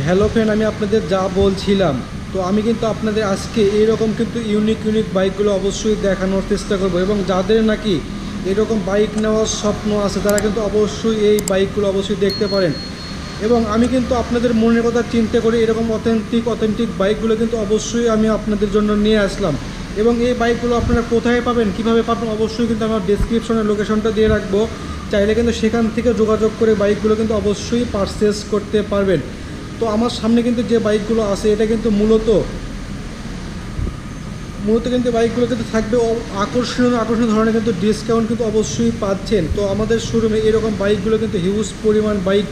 Hello friend, আমি আপনাদের যা বলছিলাম, তো আমি কিন্তু আপনাদের আজকে এইরকম কিন্তু ইউনিক বাইকগুলো অবশ্যই দেখানোর চেষ্টা করব। এবং যাদের নাকি এরকম বাইক নেওয়ার স্বপ্ন আছে তারা কিন্তু অবশ্যই এই বাইকগুলো অবশ্যই দেখতে পারেন। এবং আমি কিন্তু আপনাদের মনের কথা চিন্তা করে এরকম অথেন্টিক বাইকগুলো কিন্তু অবশ্যই আমি আপনাদের জন্য নিয়ে আসলাম। এবং এই বাইকগুলো আপনারা কোথায় পাবেন, কিভাবে পাবেন, অবশ্যই কিন্তু আমার ডেসক্রিপশনে লোকেশনটা দিয়ে রাখবো। চাইলে কিন্তু সেখান থেকে যোগাযোগ করে বাইকগুলো কিন্তু অবশ্যই পারচেস করতে পারবেন। তো আমার সামনে কিন্তু যে বাইকগুলো আছে এটা কিন্তু মূলত কিন্তু বাইকগুলো কিন্তু থাকবে আকর্ষণীয় ধরনের কিন্তু ডিসকাউন্ট কিন্তু অবশ্যই পাচ্ছেন। তো আমাদের শোরুমে এরকম বাইকগুলো কিন্তু হিউজ পরিমাণ বাইক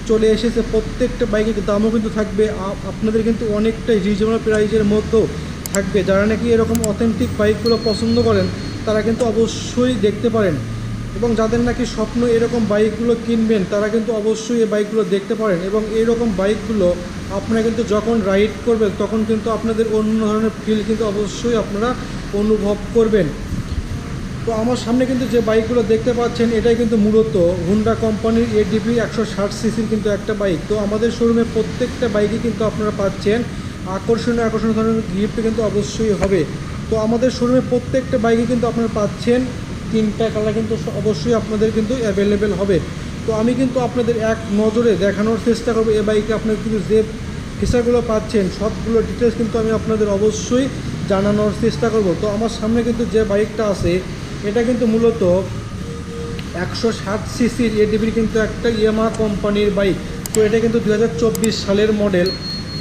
চলে এসেছে। প্রত্যেকটা বাইকের দামও কিন্তু থাকবে আপনাদের কিন্তু অনেকটাই রিজনেবল প্রাইসের মধ্যেও থাকবে। যারা নাকি এরকম অথেন্টিক বাইকগুলো পছন্দ করেন তারা কিন্তু অবশ্যই দেখতে পারেন। এবং যাদের নাকি স্বপ্ন এরকম বাইকগুলো কিনবেন তারা কিন্তু অবশ্যই এই বাইকগুলো দেখতে পারেন। এবং এইরকম বাইকগুলো আপনারা কিন্তু যখন রাইড করবেন তখন কিন্তু আপনাদের অন্য ধরনের ফিল কিন্তু অবশ্যই আপনারা অনুভব করবেন। তো আমার সামনে কিন্তু যে বাইকগুলো দেখতে পাচ্ছেন এটাই কিন্তু মূলত হুন্ডা কোম্পানির এডিপি 160 সিসির কিন্তু একটা বাইক। তো আমাদের শোরুমে প্রত্যেকটা বাইকই কিন্তু আপনারা পাচ্ছেন আকর্ষণীয় ধরনের গিফট কিন্তু অবশ্যই হবে। তো আমাদের শোরুমে প্রত্যেকটা বাইকে কিন্তু আপনারা পাচ্ছেন 3টা কালার কিন্তু অবশ্যই আপনাদের কিন্তু অ্যাভেলেবেল হবে। তো আমি কিন্তু আপনাদের এক নজরে দেখানোর চেষ্টা করবো এই বাইকে আপনারা কিন্তু যে ফিচারগুলো পাচ্ছেন সবগুলো ডিটেলস কিন্তু আমি আপনাদের অবশ্যই জানানোর চেষ্টা করব। তো আমার সামনে কিন্তু যে বাইকটা আছে এটা কিন্তু মূলত 160 সিসির এডিবির কিন্তু একটা ইয়ামাহা কোম্পানির বাইক। তো এটা কিন্তু 2024 সালের মডেল।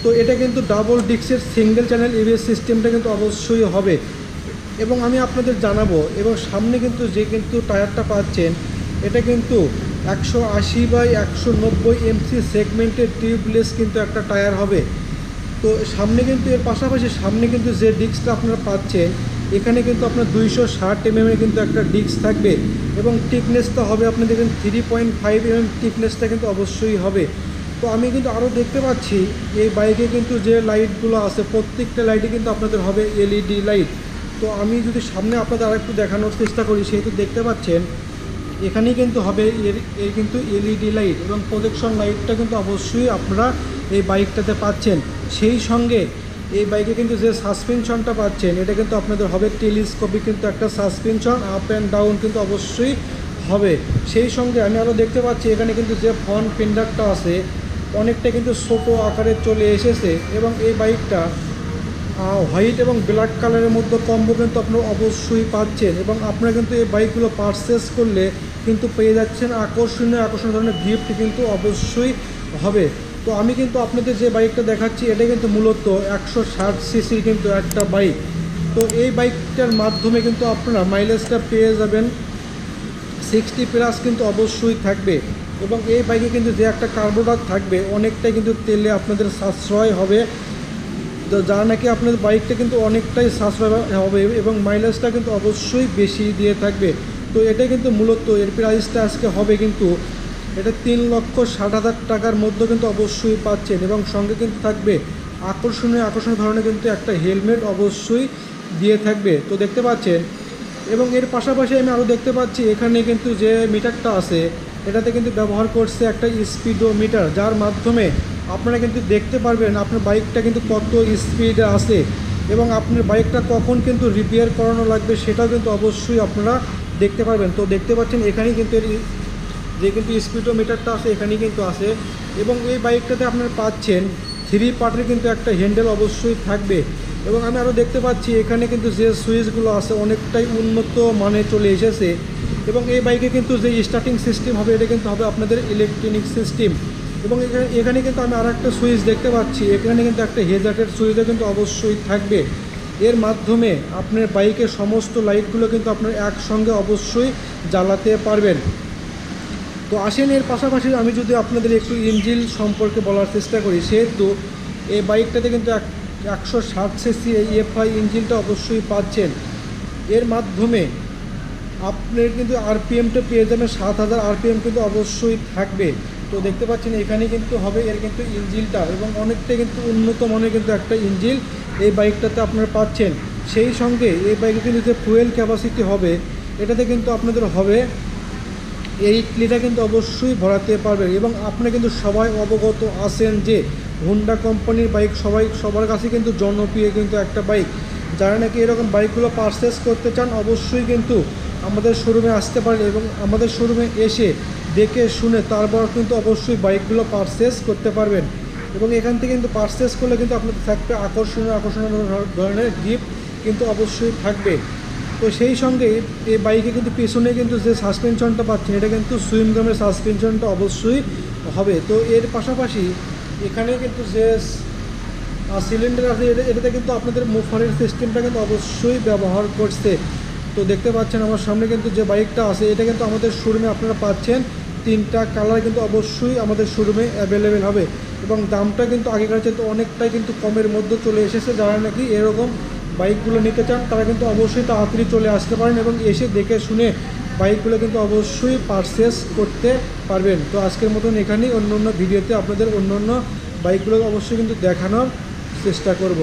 তো এটা কিন্তু ডাবল ডিস্কের সিঙ্গেল চ্যানেল এবিএস সিস্টেমটা কিন্তু অবশ্যই হবে। এবং আমি আপনাদের জানাবো, এবং সামনে কিন্তু যে কিন্তু টায়ারটা পাচ্ছেন এটা কিন্তু 180/190 এমসি সেগমেন্টের টিউবলেস কিন্তু একটা টায়ার হবে। তো সামনে কিন্তু এর পাশাপাশি সামনে কিন্তু যে ডিস্কটা আপনারা পাচ্ছেন এখানে কিন্তু আপনার 260 এর কিন্তু একটা ডিস্ক থাকবে। এবং টিকনেসটা হবে আপনি দেখেন 3.5 টিকনেসটা কিন্তু অবশ্যই হবে। তো আমি কিন্তু আরও দেখতে পাচ্ছি এই বাইকে কিন্তু যে লাইটগুলো আছে প্রত্যেকটা লাইটই কিন্তু আপনাদের হবে এলইডি লাইট। তো আমি যদি সামনে আপনাদের আরেকটু দেখানোর চেষ্টা করি, সেহেতু দেখতে পাচ্ছেন এখানেই কিন্তু হবে এর কিন্তু এলইডি লাইট এবং প্রজেকশন লাইটটা কিন্তু অবশ্যই আপনারা এই বাইকটাতে পাচ্ছেন। সেই সঙ্গে এই বাইকে কিন্তু যে সাসপেনশনটা পাচ্ছেন এটা কিন্তু আপনাদের হবে টেলিস্কোপিক কিন্তু একটা সাসপেনশন, আপ অ্যান্ড ডাউন কিন্তু অবশ্যই হবে। সেই সঙ্গে আমি আরও দেখতে পাচ্ছি এখানে কিন্তু যে ফ্রন্ট ফেন্ডারটা আছে অনেকটা কিন্তু ছোটো আকারে চলে এসেছে। এবং এই বাইকটা হোয়াইট এবং ব্ল্যাক কালারের মধ্যে কম্বো কিন্তু আপনারা অবশ্যই পাচ্ছেন। এবং আপনারা কিন্তু এই বাইকগুলো পারচেস করলে কিন্তু পেয়ে যাচ্ছেন আকর্ষণীয় ধরনের গিফট কিন্তু অবশ্যই হবে। তো আমি কিন্তু আপনাদের যে বাইকটা দেখাচ্ছি এটা কিন্তু মূলত 160 সিসির কিন্তু একটা বাইক। তো এই বাইকটার মাধ্যমে কিন্তু আপনারা মাইলেজটা পেয়ে যাবেন 60+ কিন্তু অবশ্যই থাকবে। এবং এই বাইকে কিন্তু যে একটা কার্বোরেটর থাকবে অনেকটাই কিন্তু তেলে আপনাদের সাশ্রয় হবে। তো যারা নাকি আপনাদের বাইকটা কিন্তু অনেকটাই সাশ্রয় হবে এবং মাইলেজটা কিন্তু অবশ্যই বেশি দিয়ে থাকবে। তো এটা কিন্তু মূলত এর প্রাইসটা আজকে হবে কিন্তু এটা 3,60,000 টাকার মধ্যে কিন্তু অবশ্যই পাচ্ছেন। এবং সঙ্গে কিন্তু থাকবে আকর্ষণীয় ধরনের কিন্তু একটা হেলমেট অবশ্যই দিয়ে থাকবে। তো দেখতে পাচ্ছেন। এবং এর পাশাপাশি আমি আরও দেখতে পাচ্ছি এখানে কিন্তু যে মিটারটা আছে এটাতে কিন্তু ব্যবহার করছে একটা স্পিডোমিটার, যার মাধ্যমে আপনারা কিন্তু দেখতে পারবেন আপনার বাইকটা কিন্তু কত স্পিডে আছে এবং আপনার বাইকটা কখন কিন্তু রিপেয়ার করানো লাগবে সেটাও কিন্তু অবশ্যই আপনারা দেখতে পারবেন। তো দেখতে পাচ্ছেন এখানেই কিন্তু যে কিন্তু স্পিডোমিটারটা আছে এখানেই কিন্তু আছে। এবং এই বাইকটাতে আপনারা পাচ্ছেন 3 পার্টের কিন্তু একটা হ্যান্ডেল অবশ্যই থাকবে। এবং আমি আরও দেখতে পাচ্ছি এখানে কিন্তু যে সুইচগুলো আছে অনেকটাই উন্নত মানে চলে এসেছে। এবং এই বাইকে কিন্তু যে স্টার্টিং সিস্টেম হবে এটা কিন্তু হবে আপনাদের ইলেকট্রনিক সিস্টেম। এবং এখানে কিন্তু আমি আর একটা সুইচ দেখতে পাচ্ছি, এখানে কিন্তু একটা হেজার্টের সুইচও কিন্তু অবশ্যই থাকবে। এর মাধ্যমে আপনার বাইকের সমস্ত লাইটগুলো কিন্তু আপনার একসঙ্গে অবশ্যই জ্বালাতে পারবেন। তো আসেন এর পাশাপাশি আমি যদি আপনাদের একটু ইঞ্জিন সম্পর্কে বলার চেষ্টা করি, সেহেতু এই বাইকটাতে কিন্তু 160 সিসি এফআই ইঞ্জিনটা অবশ্যই পাচ্ছেন। এর মাধ্যমে আপনার কিন্তু আরপিএমটা পেয়ে যাবেন 7,000 আরপিএম কিন্তু অবশ্যই থাকবে। তো দেখতে পাচ্ছেন এখানে কিন্তু হবে এর কিন্তু ইঞ্জিনটা এবং অনেকটা কিন্তু উন্নত মানের কিন্তু একটা ইঞ্জিন এই বাইকটাতে আপনারা পাচ্ছেন। সেই সঙ্গে এই বাইকে কিন্তু যে ফুয়েল ক্যাপাসিটি হবে এটাতে কিন্তু আপনাদের হবে 8 লিটার কিন্তু অবশ্যই ভরাতে পারবেন। এবং আপনারা কিন্তু সবাই অবগত আছেন যে হোন্ডা কোম্পানির বাইক সবার কাছে কিন্তু জনপ্রিয় কিন্তু একটা বাইক। যারা নাকি এরকম বাইকগুলো পারচেস করতে চান অবশ্যই কিন্তু আমাদের শোরুমে আসতে পারেন এবং আমাদের শোরুমে এসে দেখে শুনে তারপর কিন্তু অবশ্যই বাইকগুলো পারচেস করতে পারবেন। এবং এখান থেকে কিন্তু পারচেস করলে কিন্তু আপনাদের থাকবে আকর্ষণীয় ধরনের গিফট কিন্তু অবশ্যই থাকবে। তো সেই সঙ্গে এই বাইকে কিন্তু পেছনে কিন্তু যে সাসপেনশনটা পাচ্ছেন এটা কিন্তু সুইমগামের সাসপেনশনটা অবশ্যই হবে। তো এর পাশাপাশি এখানে কিন্তু যে সিলিন্ডার আছে এটাতে কিন্তু আপনাদের মুফারের সিস্টেমটা কিন্তু অবশ্যই ব্যবহার করছে। তো দেখতে পাচ্ছেন আমার সামনে কিন্তু যে বাইকটা আছে এটা কিন্তু আমাদের শোরুমে আপনারা পাচ্ছেন। 3টা কালার কিন্তু অবশ্যই আমাদের শোরুমে অ্যাভেলেবেল হবে এবং দামটা কিন্তু আগেকার চাইতে অনেকটাই কিন্তু কমের মধ্যে চলে এসেছে। যারা নাকি এরকম বাইকগুলো নিতে চান তারা কিন্তু অবশ্যই তাড়াতাড়ি চলে আসতে পারেন এবং এসে দেখে শুনে বাইকগুলো কিন্তু অবশ্যই পারচেস করতে পারবেন। তো আজকের মতন এখানেই, অন্য ভিডিওতে আপনাদের অন্য বাইকগুলো অবশ্যই কিন্তু দেখানোর চেষ্টা করব।